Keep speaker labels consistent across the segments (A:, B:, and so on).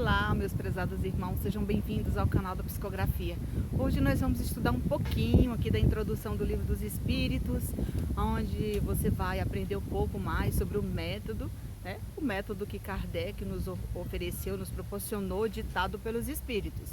A: Olá, meus prezados irmãos, sejam bem-vindos ao canal da Psicografia. Hoje nós vamos estudar um pouquinho aqui da introdução do Livro dos Espíritos, onde você vai aprender um pouco mais sobre o método, né? O método que Kardec nos ofereceu, nos proporcionou, ditado pelos Espíritos.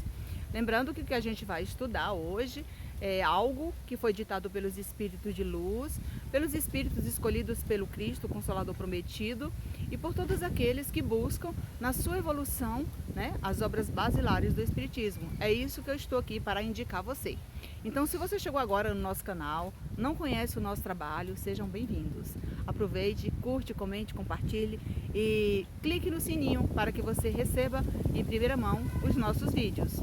A: Lembrando que o que a gente vai estudar hoje é algo que foi ditado pelos Espíritos de luz, pelos Espíritos escolhidos pelo Cristo, o Consolador prometido, e por todos aqueles que buscam na sua evolução, né, as obras basilares do Espiritismo. É isso que eu estou aqui para indicar a você. Então, se você chegou agora no nosso canal, não conhece o nosso trabalho, sejam bem-vindos. Aproveite, curte, comente, compartilhe e clique no sininho para que você receba em primeira mão os nossos vídeos.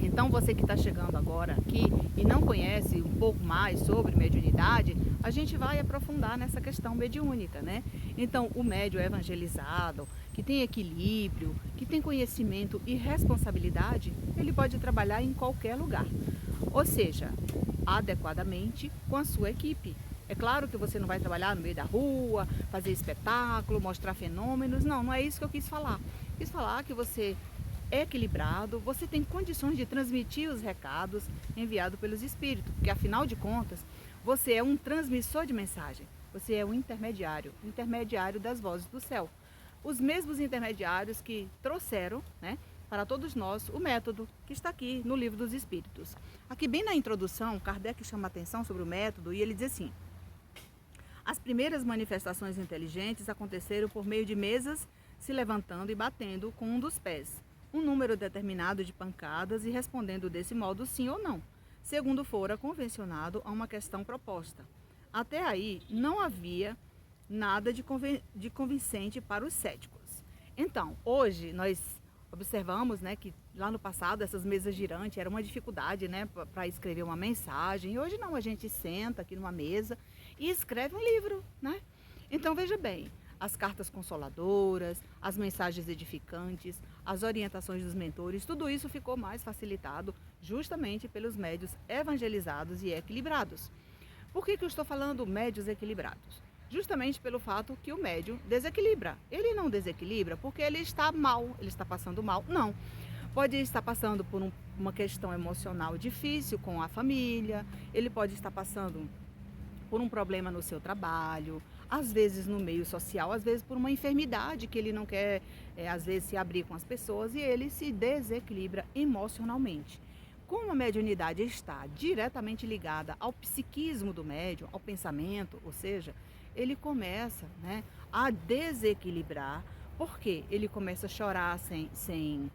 A: Então, você que está chegando agora aqui e não conhece um pouco mais sobre mediunidade, a gente vai aprofundar nessa questão mediúnica, né? Então, o médium evangelizado, que tem equilíbrio, que tem conhecimento e responsabilidade, ele pode trabalhar em qualquer lugar. Ou seja, adequadamente com a sua equipe. É claro que você não vai trabalhar no meio da rua, fazer espetáculo, mostrar fenômenos. Não, não é isso que eu quis falar. Quis falar que você é equilibrado, você tem condições de transmitir os recados enviados pelos espíritos, porque afinal de contas, você é um transmissor de mensagem, você é um intermediário das vozes do céu. Os mesmos intermediários que trouxeram, né, para todos nós o método que está aqui no Livro dos Espíritos. Aqui bem na introdução, Kardec chama atenção sobre o método e ele diz assim: as primeiras manifestações inteligentes aconteceram por meio de mesas se levantando e batendo com um dos pés um número determinado de pancadas e respondendo desse modo sim ou não, segundo fora convencionado a uma questão proposta. Até aí não havia nada de convincente para os céticos. Então, hoje nós observamos, né, que lá no passado essas mesas girantes era uma dificuldade, né, para escrever uma mensagem. E hoje não, a gente senta aqui numa mesa e escreve um livro, né? Então veja bem, as cartas consoladoras, as mensagens edificantes, as orientações dos mentores, tudo isso ficou mais facilitado justamente pelos médios evangelizados e equilibrados. Por que eu estou falando médios equilibrados? Justamente pelo fato que o médium desequilibra. Ele não desequilibra porque ele está mal, ele está passando mal. Não. Pode estar passando por uma questão emocional difícil com a família, ele pode estar passando por um problema no seu trabalho, às vezes no meio social, às vezes por uma enfermidade que ele não quer, às vezes, se abrir com as pessoas e ele se desequilibra emocionalmente. Como a mediunidade está diretamente ligada ao psiquismo do médium, ao pensamento, ou seja, ele começa, né, a desequilibrar, porque ele começa a chorar sem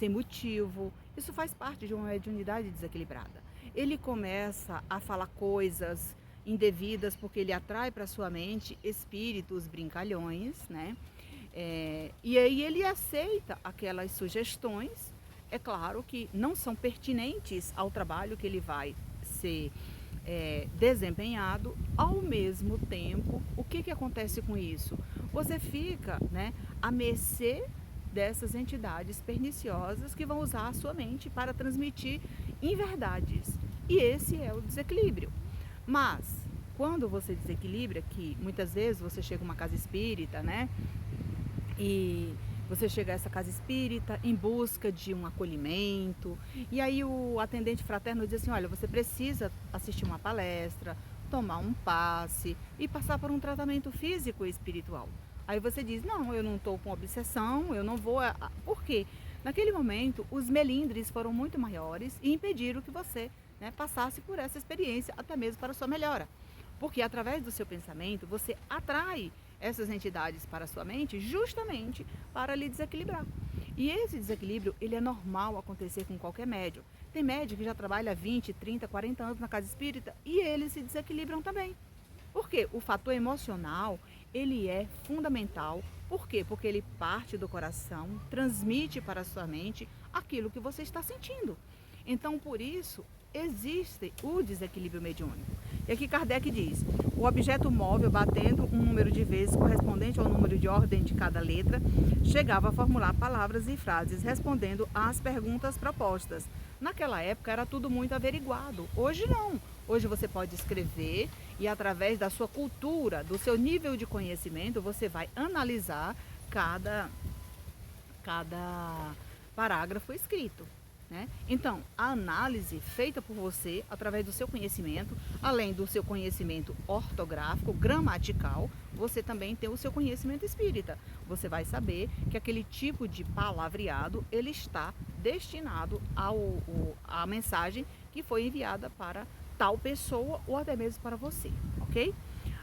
A: motivo. Isso faz parte de uma mediunidade desequilibrada. Ele começa a falar coisas indevidas porque ele atrai para sua mente espíritos brincalhões, né? E aí ele aceita aquelas sugestões, é claro que não são pertinentes ao trabalho que ele vai ser desempenhado. Ao mesmo tempo, o que acontece com isso? Você fica, né, à mercê dessas entidades perniciosas que vão usar a sua mente para transmitir inverdades. E esse é o desequilíbrio. Mas, quando você desequilibra, que muitas vezes você chega a uma casa espírita, né? E você chega a essa casa espírita em busca de um acolhimento. E aí o atendente fraterno diz assim: olha, você precisa assistir uma palestra, tomar um passe e passar por um tratamento físico e espiritual. Aí você diz: não, eu não estou com obsessão, eu não vou. Por quê? Naquele momento, os melindres foram muito maiores e impediram que você, né, passasse por essa experiência, até mesmo para a sua melhora. Porque através do seu pensamento, você atrai essas entidades para a sua mente justamente para lhe desequilibrar. E esse desequilíbrio, ele é normal acontecer com qualquer médium. Tem médium que já trabalha 20, 30, 40 anos na casa espírita e eles se desequilibram também. Por quê? O fator emocional, ele é fundamental. Por quê? Porque ele parte do coração, transmite para a sua mente aquilo que você está sentindo. Então, por isso, existe o desequilíbrio mediúnico. E aqui Kardec diz: o objeto móvel, batendo um número de vezes correspondente ao número de ordem de cada letra, chegava a formular palavras e frases respondendo às perguntas propostas. Naquela época era tudo muito averiguado. Hoje não. Hoje você pode escrever e, através da sua cultura, do seu nível de conhecimento, você vai analisar cada cada parágrafo escrito, né? Então, a análise feita por você através do seu conhecimento, além do seu conhecimento ortográfico, gramatical, você também tem o seu conhecimento espírita. Você vai saber que aquele tipo de palavreado ele está destinado à mensagem que foi enviada para tal pessoa ou até mesmo para você, ok?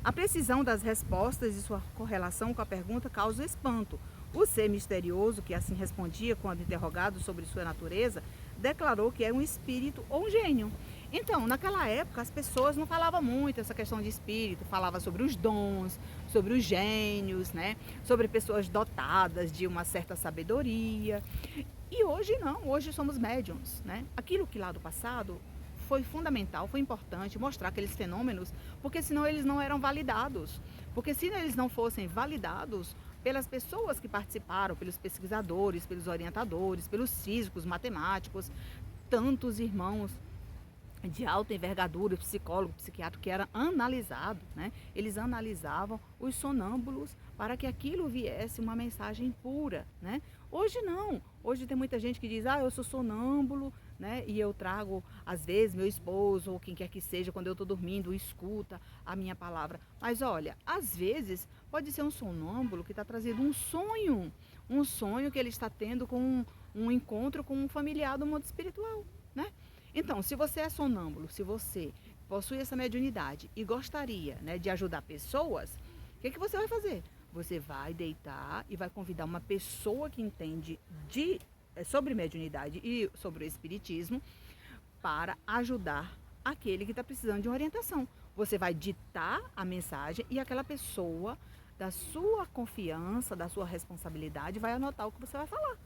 A: A precisão das respostas e sua correlação com a pergunta causa espanto. O ser misterioso, que assim respondia quando interrogado sobre sua natureza, declarou que era um espírito ou um gênio. Então, naquela época, as pessoas não falavam muito essa questão de espírito, falava sobre os dons, sobre os gênios, né? Sobre pessoas dotadas de uma certa sabedoria. E hoje não, hoje somos médiums, né? Aquilo que lá do passado foi fundamental, foi importante mostrar aqueles fenômenos, porque senão eles não eram validados. Porque se eles não fossem validados pelas pessoas que participaram, pelos pesquisadores, pelos orientadores, pelos físicos, matemáticos, tantos irmãos de alta envergadura, psicólogo, psiquiatra, que era analisado, né? Eles analisavam os sonâmbulos para que aquilo viesse uma mensagem pura, né? Hoje não, hoje tem muita gente que diz, eu sou sonâmbulo, né? E eu trago, às vezes, meu esposo ou quem quer que seja, quando eu estou dormindo, escuta a minha palavra. Mas olha, às vezes pode ser um sonâmbulo que está trazendo um sonho que ele está tendo com um encontro com um familiar do mundo espiritual, né? Então, se você é sonâmbulo, se você possui essa mediunidade e gostaria, né, de ajudar pessoas, o que você vai fazer? Você vai deitar e vai convidar uma pessoa que entende sobre mediunidade e sobre o espiritismo para ajudar aquele que está precisando de uma orientação. Você vai ditar a mensagem e aquela pessoa da sua confiança, da sua responsabilidade, vai anotar o que você vai falar.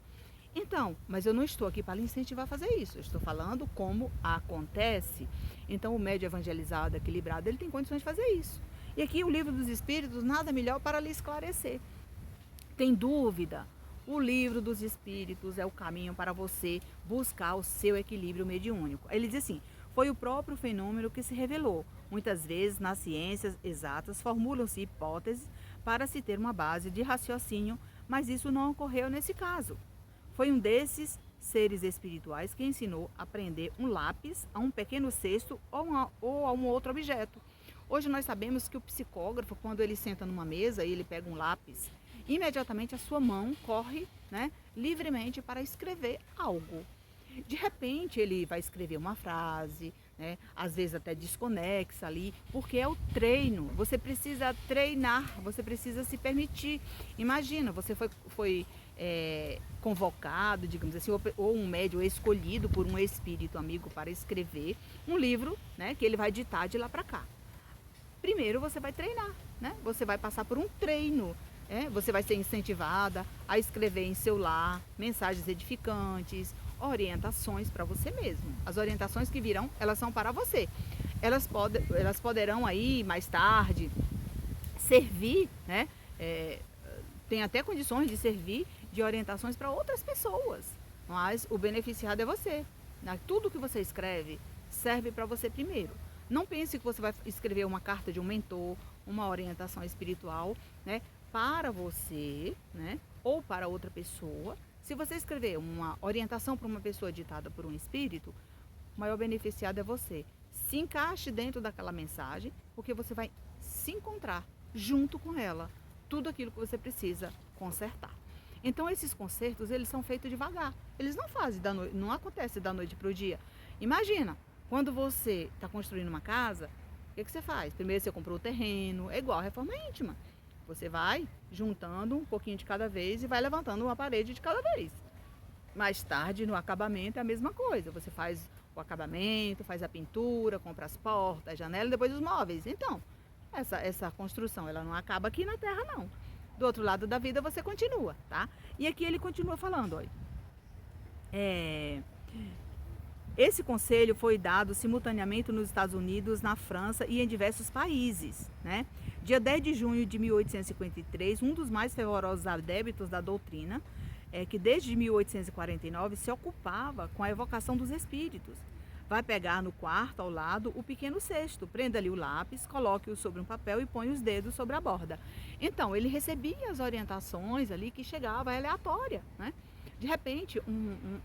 A: Então, mas eu não estou aqui para lhe incentivar a fazer isso. Eu estou falando como acontece. Então, o médium evangelizado, equilibrado, ele tem condições de fazer isso. E aqui o Livro dos Espíritos, nada melhor para lhe esclarecer. Tem dúvida? O Livro dos Espíritos é o caminho para você buscar o seu equilíbrio mediúnico. Ele diz assim, foi o próprio fenômeno que se revelou. Muitas vezes, nas ciências exatas, formulam-se hipóteses para se ter uma base de raciocínio, mas isso não ocorreu nesse caso. Foi um desses seres espirituais que ensinou a prender um lápis a um pequeno cesto ou a um outro objeto. Hoje nós sabemos que o psicógrafo, quando ele senta numa mesa e ele pega um lápis, imediatamente a sua mão corre, né, livremente para escrever algo. De repente ele vai escrever uma frase, né, às vezes até desconexa ali, porque é o treino. Você precisa treinar, você precisa se permitir. Imagina, você foi convocado, digamos assim, ou um médium escolhido por um espírito amigo para escrever um livro, né, que ele vai ditar de lá para cá. Primeiro você vai treinar, né? Você vai passar por um treino, você vai ser incentivada a escrever em seu lar mensagens edificantes, orientações para você mesmo. As orientações que virão, elas são para você. Elas poderão aí mais tarde servir, né? Tem até condições de servir de orientações para outras pessoas, mas o beneficiado é você. Tudo que você escreve serve para você primeiro. Não pense que você vai escrever uma carta de um mentor, uma orientação espiritual, né, para você, né, ou para outra pessoa. Se você escrever uma orientação para uma pessoa ditada por um espírito, o maior beneficiado é você. Se encaixe dentro daquela mensagem, porque você vai se encontrar junto com ela, tudo aquilo que você precisa consertar. Então esses consertos, eles são feitos devagar. Eles não acontecem da noite para o dia. Imagina, quando você está construindo uma casa, o que você faz? Primeiro você comprou o terreno, é igual a reforma íntima. Você vai juntando um pouquinho de cada vez e vai levantando uma parede de cada vez. Mais tarde, no acabamento, é a mesma coisa. Você faz o acabamento, faz a pintura, compra as portas, janelas, depois os móveis. Então, essa construção, ela não acaba aqui na Terra, não. Do outro lado da vida você continua, tá? E aqui ele continua falando, olha. Esse conselho foi dado simultaneamente nos Estados Unidos, na França e em diversos países, né? Dia 10 de junho de 1853, um dos mais fervorosos adeptos da doutrina, que desde 1849 se ocupava com a evocação dos espíritos, vai pegar no quarto ao lado o pequeno cesto, prenda ali o lápis, coloque-o sobre um papel e põe os dedos sobre a borda. Então, ele recebia as orientações ali que chegava aleatória, né? De repente,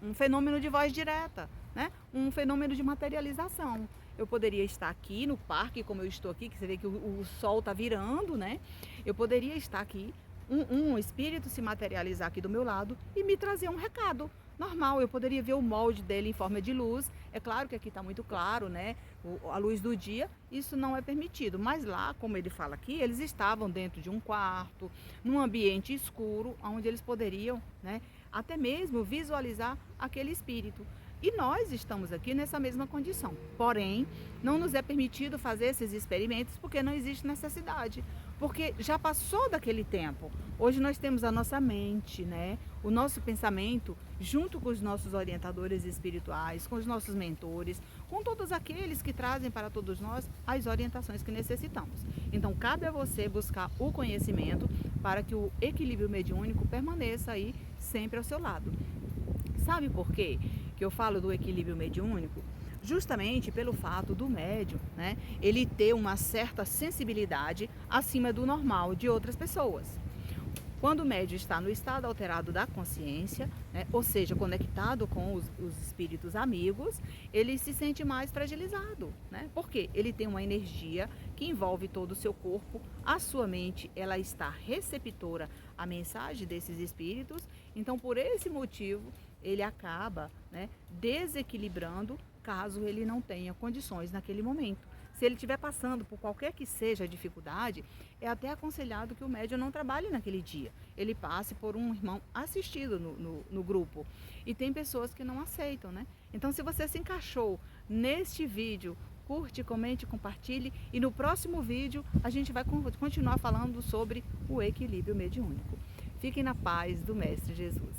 A: um fenômeno de voz direta, né? Um fenômeno de materialização. Eu poderia estar aqui no parque, como eu estou aqui, que você vê que o sol está virando, né? Eu poderia estar aqui, um espírito se materializar aqui do meu lado e me trazer um recado. Normal, eu poderia ver o molde dele em forma de luz. É claro que aqui está muito claro, né? A luz do dia, isso não é permitido. Mas lá, como ele fala aqui, eles estavam dentro de um quarto, num ambiente escuro, onde eles poderiam, né, até mesmo visualizar aquele espírito. E nós estamos aqui nessa mesma condição. Porém, não nos é permitido fazer esses experimentos porque não existe necessidade. Porque já passou daquele tempo. Hoje nós temos a nossa mente, né? O nosso pensamento, junto com os nossos orientadores espirituais, com os nossos mentores, com todos aqueles que trazem para todos nós as orientações que necessitamos. Então, cabe a você buscar o conhecimento para que o equilíbrio mediúnico permaneça aí sempre ao seu lado. Sabe por quê que eu falo do equilíbrio mediúnico? Justamente pelo fato do médium, né, ele ter uma certa sensibilidade acima do normal de outras pessoas. Quando o médium está no estado alterado da consciência, né, ou seja, conectado com os espíritos amigos, ele se sente mais fragilizado, né? Porque ele tem uma energia que envolve todo o seu corpo, a sua mente ela está receptora à mensagem desses espíritos, então por esse motivo ele acaba, né, desequilibrando caso ele não tenha condições naquele momento. Se ele estiver passando por qualquer que seja a dificuldade, é até aconselhado que o médium não trabalhe naquele dia. Ele passe por um irmão assistido no grupo. E tem pessoas que não aceitam, né? Então, se você se encaixou neste vídeo, curte, comente, compartilhe. E no próximo vídeo, a gente vai continuar falando sobre o equilíbrio mediúnico. Fiquem na paz do Mestre Jesus.